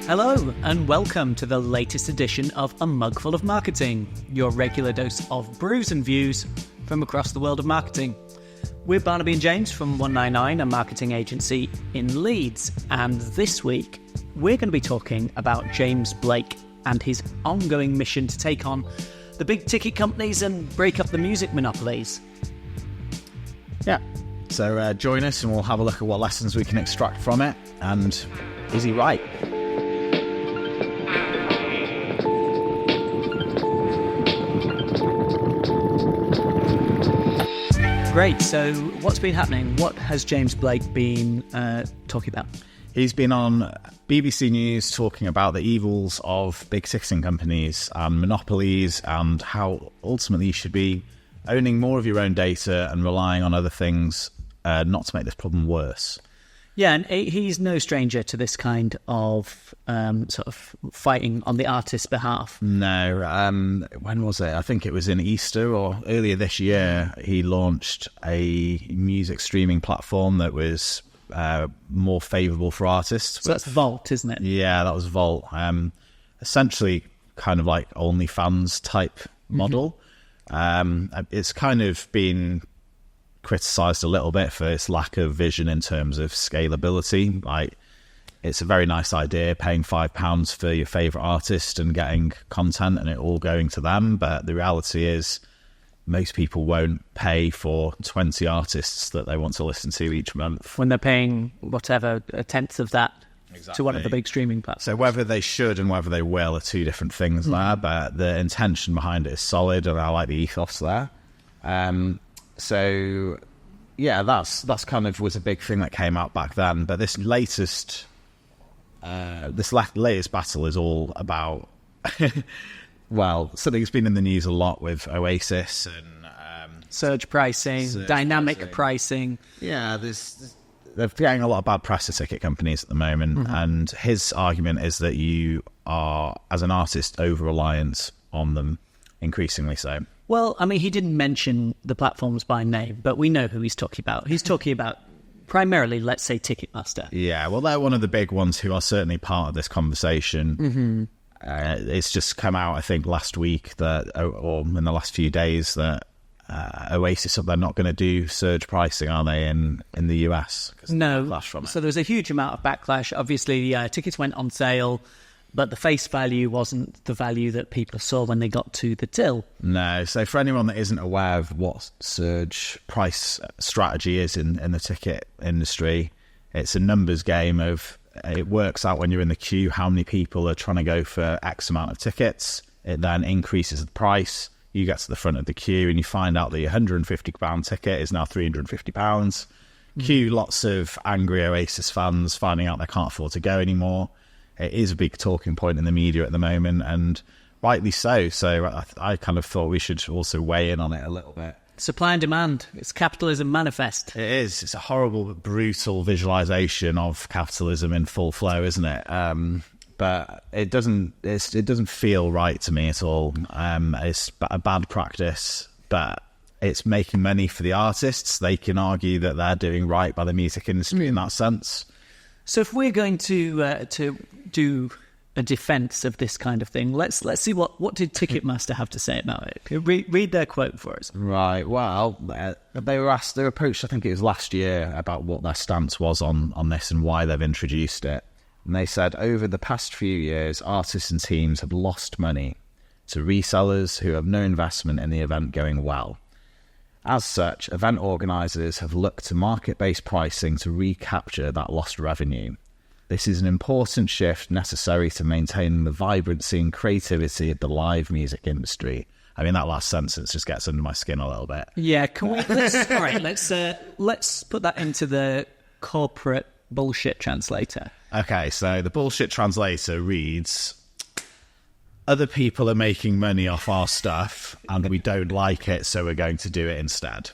Hello and welcome to the latest edition of A Mugful of Marketing, your regular dose of brews and views from across the world of marketing. We're Barnaby and James from 199, a marketing agency in Leeds, and this week we're going to be talking about James Blake and his ongoing mission to take on the big ticket companies and break up the music monopolies. Yeah, so join us and we'll have a look at what lessons we can extract from it, and is he right? Great, so what's been happening? What has James Blake been talking about? He's been on BBC News talking about the evils of big ticketing companies and monopolies and how ultimately you should be owning more of your own data and relying on other things not to make this problem worse. Yeah, and he's no stranger to this kind of sort of fighting on the artist's behalf. No, when was it? I think it was in Easter or earlier this year. He launched a music streaming platform that was more favourable for artists. So that's Vault, isn't it? Yeah, that was Vault. Essentially kind of like OnlyFans type model. It's kind of been criticised a little bit for its lack of vision in terms of scalability. Like, it's a very nice idea, paying £5 for your favourite artist and getting content and it all going to them, but the reality is most people won't pay for 20 artists that they want to listen to each month. When they're paying whatever, a tenth of that to one of the big streaming platforms. So whether they should and whether they will are two different things there, but the intention behind it is solid and I like the ethos there. So, yeah, that's kind of was a big thing that came out back then. But this latest battle is all about, well, something that's been in the news a lot with Oasis and surge pricing, dynamic pricing. Yeah, they're getting a lot of bad press to ticket companies at the moment. And his argument is that you are, as an artist, over-reliant on them, increasingly so. Well, I mean, he didn't mention the platforms by name, but we know who he's talking about. He's talking about primarily, let's say, Ticketmaster. Yeah, well, they're one of the big ones who are certainly part of this conversation. It's just come out, I think, last week that, or in the last few days, that Oasis, they're not going to do surge pricing, are they, in the US? No. So there was a huge amount of backlash. Obviously, tickets went on sale, but the face value wasn't the value that people saw when they got to the till. No, so for anyone that isn't aware of what surge price strategy is in the ticket industry, it's a numbers game of, it works out when you're in the queue how many people are trying to go for X amount of tickets. It then increases the price. You get to the front of the queue and you find out that your £150 ticket is now £350. Cue lots of angry Oasis fans finding out they can't afford to go anymore. It is a big talking point in the media at the moment, and rightly so. So I kind of thought we should also weigh in on it a little bit. Supply and demand. It's capitalism manifest. It is. It's a horrible, brutal visualization of capitalism in full flow, isn't it? But it doesn't feel right to me at all. It's a bad practice, but it's making money for the artists. They can argue that they're doing right by the music industry in that sense. So if we're going to do a defence of this kind of thing, let's see what did Ticketmaster have to say about it. Read their quote for us. Right. Well, they were approached, I think it was last year, about what their stance was on this and why they've introduced it. And they said, over the past few years, artists and teams have lost money to resellers who have no investment in the event going well. As such, event organisers have looked to market-based pricing to recapture that lost revenue. This is an important shift necessary to maintain the vibrancy and creativity of the live music industry. I mean, that last sentence just gets under my skin a little bit. Yeah, can we? Let's put that into the corporate bullshit translator. Okay, so the bullshit translator reads, other people are making money off our stuff and we don't like it, so we're going to do it instead.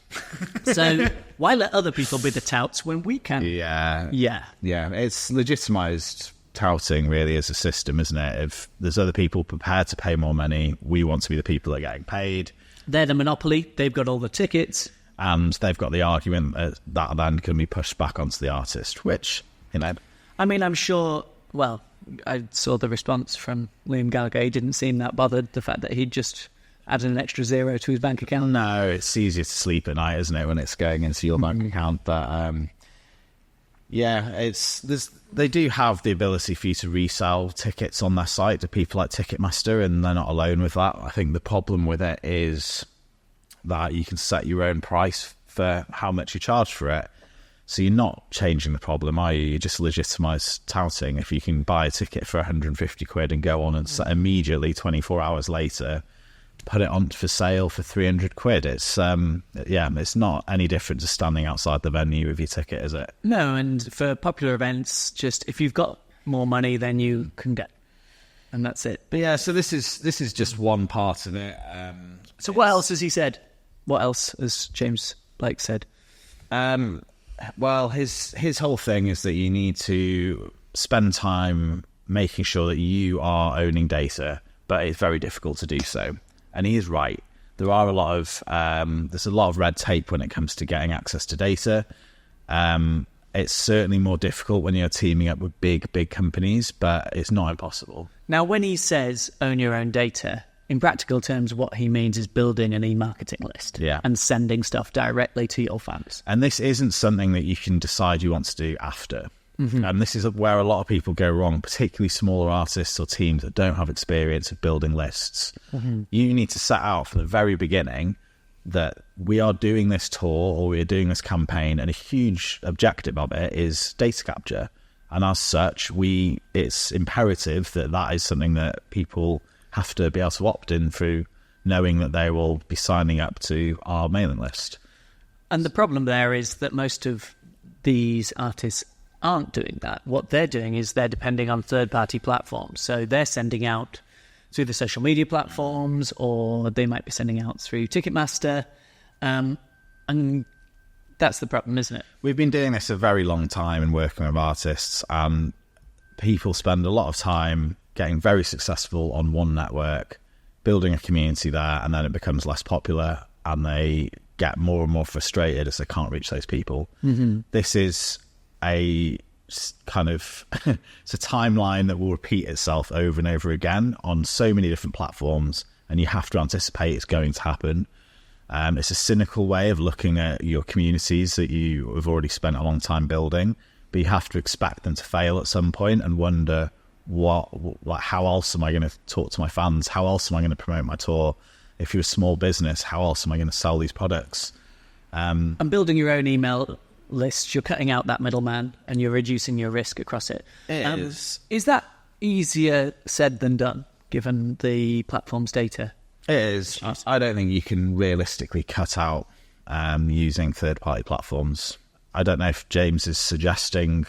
So why let other people be the touts when we can? Yeah. It's legitimised touting really as a system, isn't it? If there's other people prepared to pay more money, we want to be the people that are getting paid. They're the monopoly. They've got all the tickets. And they've got the argument that then can be pushed back onto the artist, which, you know... I mean, I'm sure, well, I saw the response from Liam Gallagher. He didn't seem that bothered, the fact that he'd just added an extra zero to his bank account. No, it's easier to sleep at night, isn't it, when it's going into your bank account? But they do have the ability for you to resell tickets on their site to people like Ticketmaster, and they're not alone with that. I think the problem with it is that you can set your own price for how much you charge for it. So you're not changing the problem, are you? You just legitimise touting. If you can buy a ticket for 150 quid and go on and immediately 24 hours later put it on for sale for 300 quid, it's not any different to standing outside the venue with your ticket, is it? No, and for popular events, just if you've got more money than you can get, and that's it. But yeah, so this is just one part of it. So what else has he said? What else has James Blake said? Well, his whole thing is that you need to spend time making sure that you are owning data, but it's very difficult to do so. And he is right. There's a lot of red tape when it comes to getting access to data. It's certainly more difficult when you're teaming up with big companies, but it's not impossible. Now, when he says own your own data, in practical terms, what he means is building an e-marketing list and sending stuff directly to your fans. And this isn't something that you can decide you want to do after. And this is where a lot of people go wrong, particularly smaller artists or teams that don't have experience of building lists. You need to set out from the very beginning that we are doing this tour or we're doing this campaign, and a huge objective of it is data capture. And as such, it's imperative that is something that people have to be able to opt in through, knowing that they will be signing up to our mailing list. And the problem there is that most of these artists aren't doing that. What they're doing is they're depending on third-party platforms. So they're sending out through the social media platforms, or they might be sending out through Ticketmaster. And that's the problem, isn't it? We've been doing this a very long time and working with artists, and people spend a lot of time getting very successful on one network, building a community there, and then it becomes less popular and they get more and more frustrated as they can't reach those people. This is a kind of it's a timeline that will repeat itself over and over again on so many different platforms, and you have to anticipate it's going to happen. It's a cynical way of looking at your communities that you have already spent a long time building, but you have to expect them to fail at some point and wonder, how else am I going to talk to my fans? How else am I going to promote my tour? If you're a small business, how else am I going to sell these products? And building your own email list, you're cutting out that middleman and you're reducing your risk across it. Is that easier said than done, given the platform's data? It is. I don't think you can realistically cut out using third-party platforms. I don't know if James is suggesting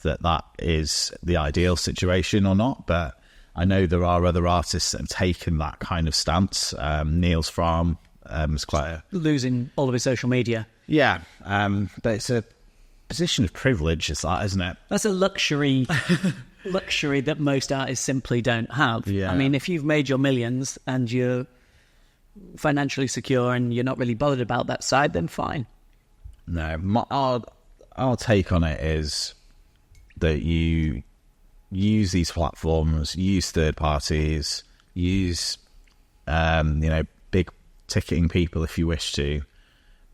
that is the ideal situation or not, but I know there are other artists that have taken that kind of stance. Neil's Farm is quite losing all of his social media. Yeah, but it's a position of privilege, isn't it? That's a luxury that most artists simply don't have. Yeah. I mean, if you've made your millions and you're financially secure and you're not really bothered about that side, then fine. No, our take on it is that you use these platforms, use third parties, use big ticketing people if you wish to,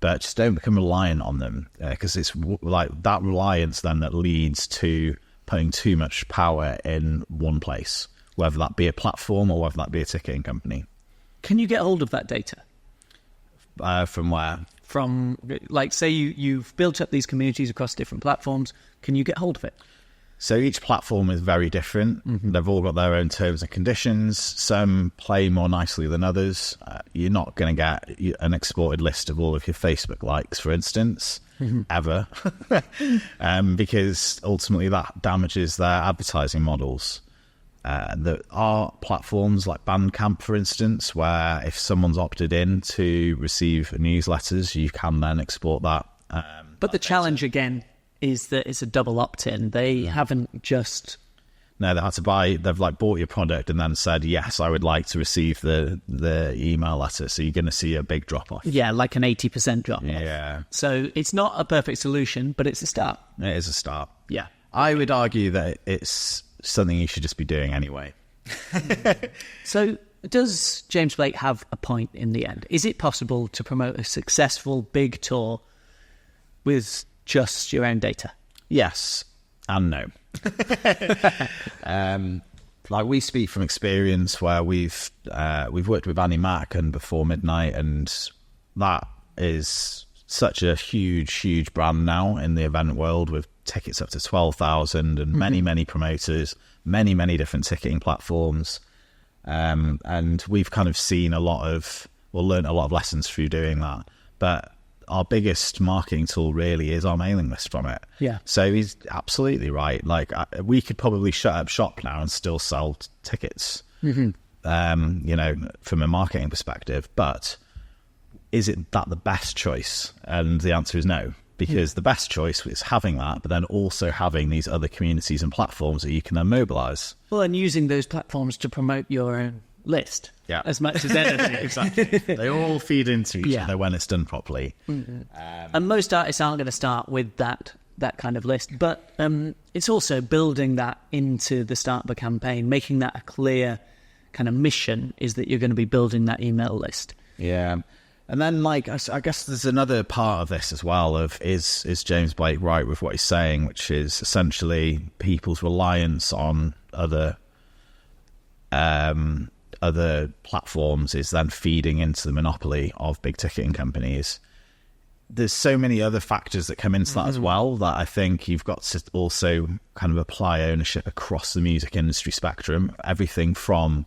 but just don't become reliant on them, because it's like that reliance then that leads to putting too much power in one place, whether that be a platform or whether that be a ticketing company. Can you get hold of that data? From where? From, like, say you've built up these communities across different platforms. Can you get hold of it? So each platform is very different. They've all got their own terms and conditions. Some play more nicely than others. You're not going to get an exported list of all of your Facebook likes, for instance, ever, because ultimately that damages their advertising models. There are platforms like Bandcamp, for instance, where if someone's opted in to receive newsletters, you can then export that. But the challenge again is that it's a double opt-in. They haven't just... No, they had to buy... They've bought your product and then said, yes, I would like to receive the email letter. So you're going to see a big drop-off. Yeah, like an 80% drop-off. Yeah. So it's not a perfect solution, but it's a start. It is a start. Yeah. I would argue that it's something you should just be doing anyway. So does James Blake have a point in the end? Is it possible to promote a successful big tour with just your own data? Yes and no. Like, we speak from experience where we've worked with Annie Mac and Before Midnight, and that is such a huge brand now in the event world, with tickets up to 12,000 and many promoters, many different ticketing platforms. And we've kind of seen learned a lot of lessons through doing that. But our biggest marketing tool really is our mailing list from it. Yeah. So he's absolutely right. Like, we could probably shut up shop now and still sell tickets, you know, from a marketing perspective. But is it that the best choice? And the answer is no, because the best choice is having that, but then also having these other communities and platforms that you can then mobilize. Well, and using those platforms to promote your own list, as much as anything. Exactly. They all feed into each other when it's done properly. And most artists aren't going to start with that kind of list, but it's also building that into the start of a campaign, making that a clear kind of mission, is that you're going to be building that email list. Yeah. And then, like, I guess there's another part of this as well of, is James Blake right with what he's saying, which is essentially people's reliance on other platforms is then feeding into the monopoly of big ticketing companies. There's so many other factors that come into that as well, that I think you've got to also kind of apply ownership across the music industry spectrum. Everything from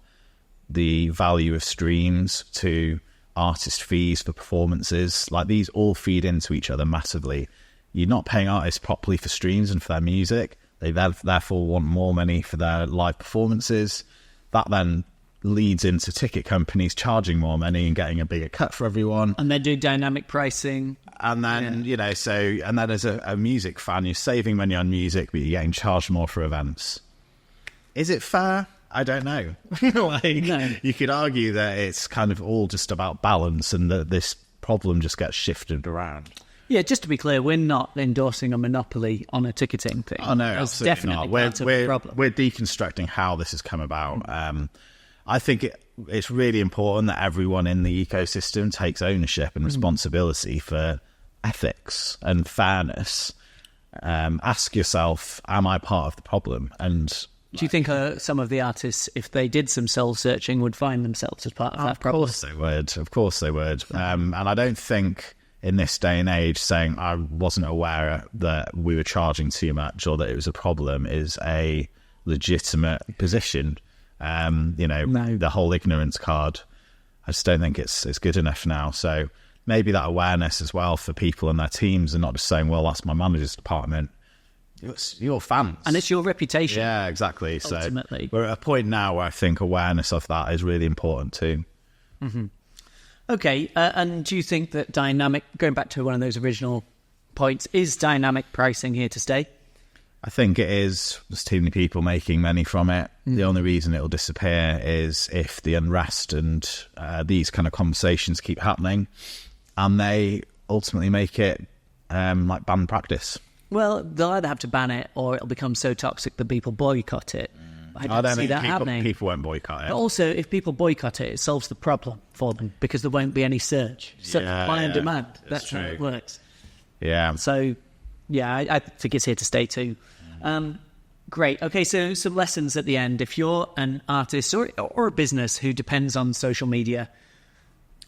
the value of streams to artist fees for performances, like, these all feed into each other massively. You're not paying artists properly for streams and for their music. They therefore want more money for their live performances. That then leads into ticket companies charging more money and getting a bigger cut for everyone. And they do dynamic pricing. And then, you know, and then as a music fan, you're saving money on music, but you're getting charged more for events. Is it fair? I don't know. You could argue that it's kind of all just about balance, and that this problem just gets shifted around. Yeah, just to be clear, we're not endorsing a monopoly on a ticketing thing. Oh, no, that's absolutely definitely not. part of the problem. We're deconstructing how this has come about. I think it's really important that everyone in the ecosystem takes ownership and responsibility for ethics and fairness. Ask yourself, am I part of the problem? And do you think some of the artists, if they did some soul searching, would find themselves as part of that problem? Of course they would. And I don't think in this day and age saying I wasn't aware that we were charging too much or that it was a problem is a legitimate position. The whole ignorance card, I just don't think it's good enough now. So maybe that awareness as well for people and their teams, and not just saying, well, that's my manager's department. It's your fans. And it's your reputation. Yeah, exactly. Ultimately. So we're at a point now where I think awareness of that is really important too. Okay, and do you think that going back to one of those original points, is dynamic pricing here to stay? I think it is. There's too many people making money from it. The only reason it'll disappear is if the unrest and these kind of conversations keep happening, and they ultimately make it like banned practice. Well, they'll either have to ban it or it'll become so toxic that people boycott it. I don't see that happening. People won't boycott it. But also, if people boycott it, it solves the problem for them because there won't be any surge. Supply and demand. That's how it works. Yeah. So, yeah, I think it's here to stay too. Great. Okay, so some lessons at the end. If you're an artist or a business who depends on social media,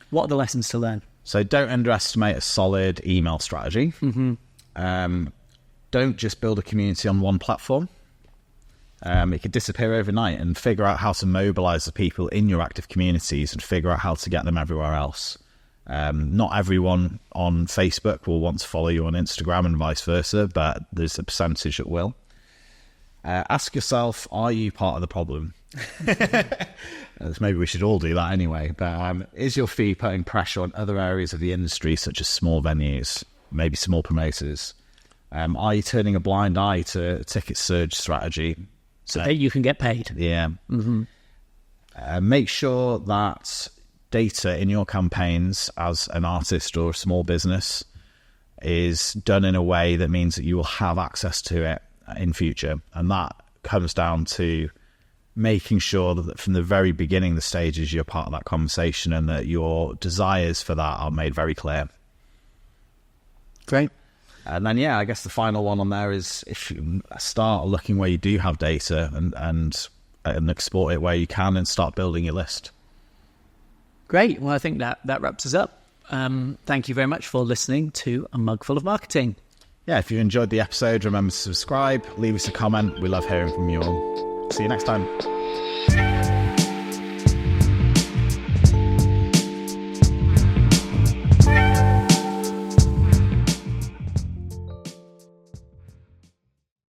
what are the lessons to learn? So don't underestimate a solid email strategy. Don't just build a community on one platform. It could disappear overnight, and figure out how to mobilize the people in your active communities and figure out how to get them everywhere else. Not everyone on Facebook will want to follow you on Instagram and vice versa, but there's a percentage that will. Ask yourself, are you part of the problem? Maybe we should all do that anyway, but is your fee putting pressure on other areas of the industry, such as small venues, maybe small promoters? Are you turning a blind eye to a ticket surge strategy? So that you can get paid. Yeah. Make sure that data in your campaigns as an artist or a small business is done in a way that means that you will have access to it in future. And that comes down to making sure that from the very beginning, the stages, you're part of that conversation and that your desires for that are made very clear. Great. And then, I guess the final one on there is if you start looking where you do have data and export it where you can and start building your list. Great. Well, I think that wraps us up. Thank you very much for listening to A Mugful of Marketing. Yeah, if you enjoyed the episode, remember to subscribe, leave us a comment. We love hearing from you all. See you next time.